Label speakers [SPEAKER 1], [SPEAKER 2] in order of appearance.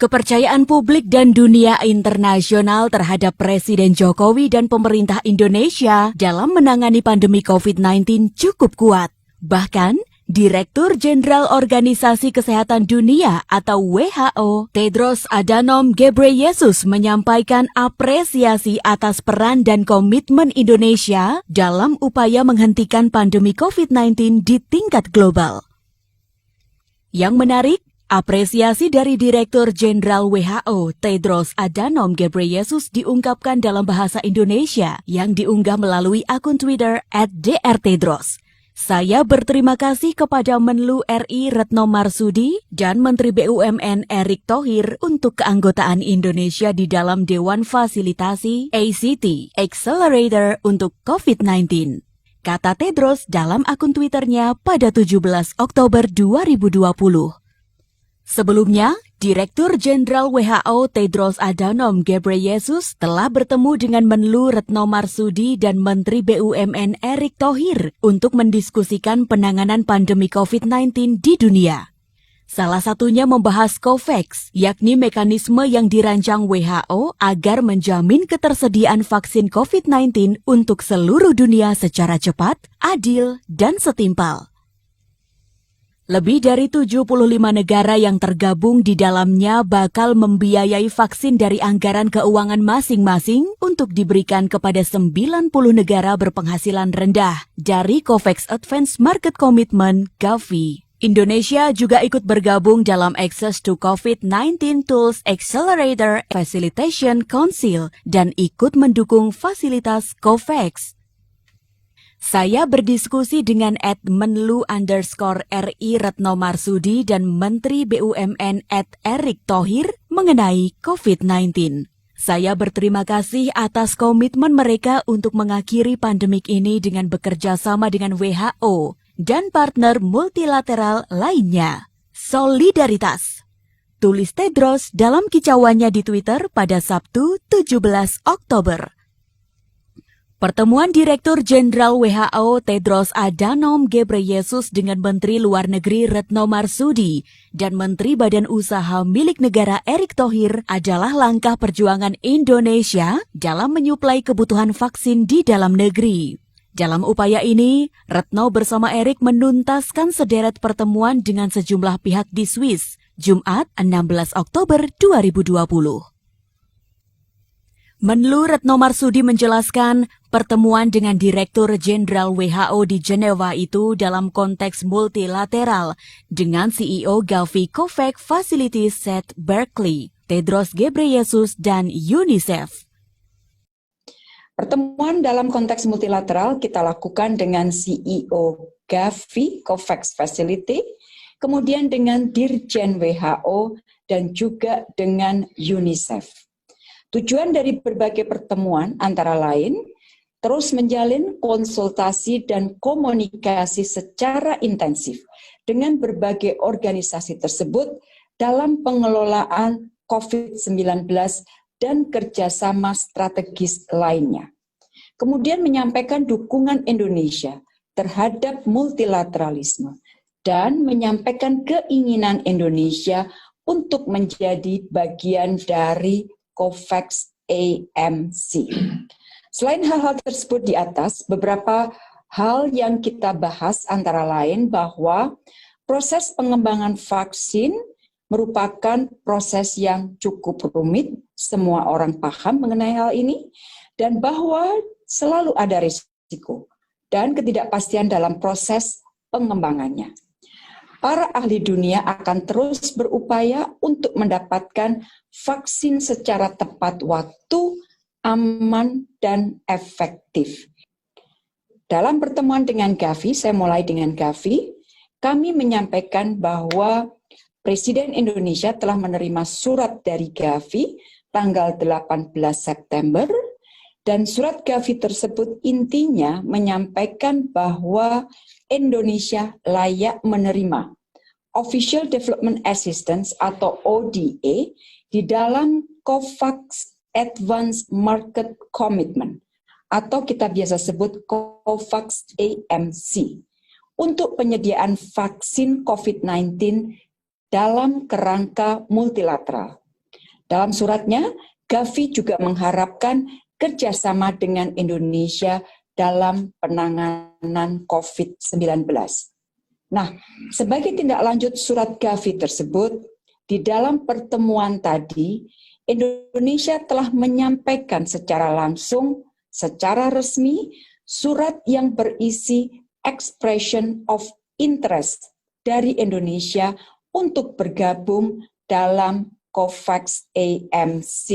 [SPEAKER 1] Kepercayaan publik dan dunia internasional terhadap Presiden Jokowi dan pemerintah Indonesia dalam menangani pandemi COVID-19 cukup kuat. Bahkan, Direktur Jenderal Organisasi Kesehatan Dunia atau WHO, Tedros Adhanom Ghebreyesus menyampaikan apresiasi atas peran dan komitmen Indonesia dalam upaya menghentikan pandemi COVID-19 di tingkat global. Yang menarik, apresiasi dari Direktur Jenderal WHO, Tedros Adhanom Ghebreyesus diungkapkan dalam bahasa Indonesia yang diunggah melalui akun Twitter @drtedros. Saya berterima kasih kepada Menlu RI Retno Marsudi dan Menteri BUMN Erick Thohir untuk keanggotaan Indonesia di dalam Dewan Fasilitasi ACT Accelerator untuk COVID-19. Kata Tedros dalam akun Twitternya pada 17 Oktober 2020. Sebelumnya, Direktur Jenderal WHO Tedros Adhanom Ghebreyesus telah bertemu dengan Menlu Retno Marsudi dan Menteri BUMN Erick Thohir untuk mendiskusikan penanganan pandemi COVID-19 di dunia. Salah satunya membahas COVAX, yakni mekanisme yang dirancang WHO agar menjamin ketersediaan vaksin COVID-19 untuk seluruh dunia secara cepat, adil, dan setimpal. Lebih dari 75 negara yang tergabung di dalamnya bakal membiayai vaksin dari anggaran keuangan masing-masing untuk diberikan kepada 90 negara berpenghasilan rendah dari COVAX Advanced Market Commitment (Gavi). Indonesia juga ikut bergabung dalam Access to COVID-19 Tools Accelerator Facilitation Council dan ikut mendukung fasilitas COVAX. Saya berdiskusi dengan @menlu_RI Retno Marsudi dan Menteri BUMN @Erick Thohir mengenai COVID-19. Saya berterima kasih atas komitmen mereka untuk mengakhiri pandemik ini dengan bekerja sama dengan WHO dan partner multilateral lainnya. Solidaritas, tulis Tedros dalam kicauannya di Twitter pada Sabtu 17 Oktober. Pertemuan Direktur Jenderal WHO Tedros Adhanom Ghebreyesus dengan Menteri Luar Negeri Retno Marsudi dan Menteri Badan Usaha Milik Negara Erick Thohir adalah langkah perjuangan Indonesia dalam menyuplai kebutuhan vaksin di dalam negeri. Dalam upaya ini, Retno bersama Erick menuntaskan sederet pertemuan dengan sejumlah pihak di Swiss, Jumat 16 Oktober 2020. Menlu Retno Marsudi menjelaskan pertemuan dengan Direktur Jenderal WHO di Jenewa itu dalam konteks multilateral dengan CEO Gavi COVAX Facility Seth Berkley, Tedros Ghebreyesus, dan UNICEF.
[SPEAKER 2] Pertemuan dalam konteks multilateral kita lakukan dengan CEO Gavi COVAX Facility, kemudian dengan Dirjen WHO, dan juga dengan UNICEF. Tujuan dari berbagai pertemuan antara lain, terus menjalin konsultasi dan komunikasi secara intensif dengan berbagai organisasi tersebut dalam pengelolaan COVID-19 dan kerjasama strategis lainnya. Kemudian menyampaikan dukungan Indonesia terhadap multilateralisme dan menyampaikan keinginan Indonesia untuk menjadi bagian dari COVAX AMC. Selain hal-hal tersebut di atas, beberapa hal yang kita bahas antara lain bahwa proses pengembangan vaksin merupakan proses yang cukup rumit, semua orang paham mengenai hal ini, dan bahwa selalu ada risiko dan ketidakpastian dalam proses pengembangannya. Para ahli dunia akan terus berupaya untuk mendapatkan vaksin secara tepat waktu, aman, dan efektif. Dalam pertemuan dengan Gavi, saya mulai dengan Gavi, kami menyampaikan bahwa Presiden Indonesia telah menerima surat dari Gavi tanggal 18 September, dan surat Gavi tersebut intinya menyampaikan bahwa Indonesia layak menerima Official Development Assistance atau ODA di dalam COVAX Advanced Market Commitment atau kita biasa sebut COVAX AMC untuk penyediaan vaksin COVID-19 dalam kerangka multilateral. Dalam suratnya, Gavi juga mengharapkan kerjasama dengan Indonesia dalam penanganan COVID-19. Nah, sebagai tindak lanjut surat Gavi tersebut, di dalam pertemuan tadi, Indonesia telah menyampaikan secara langsung, secara resmi, surat yang berisi expression of interest dari Indonesia untuk bergabung dalam COVAX-AMC.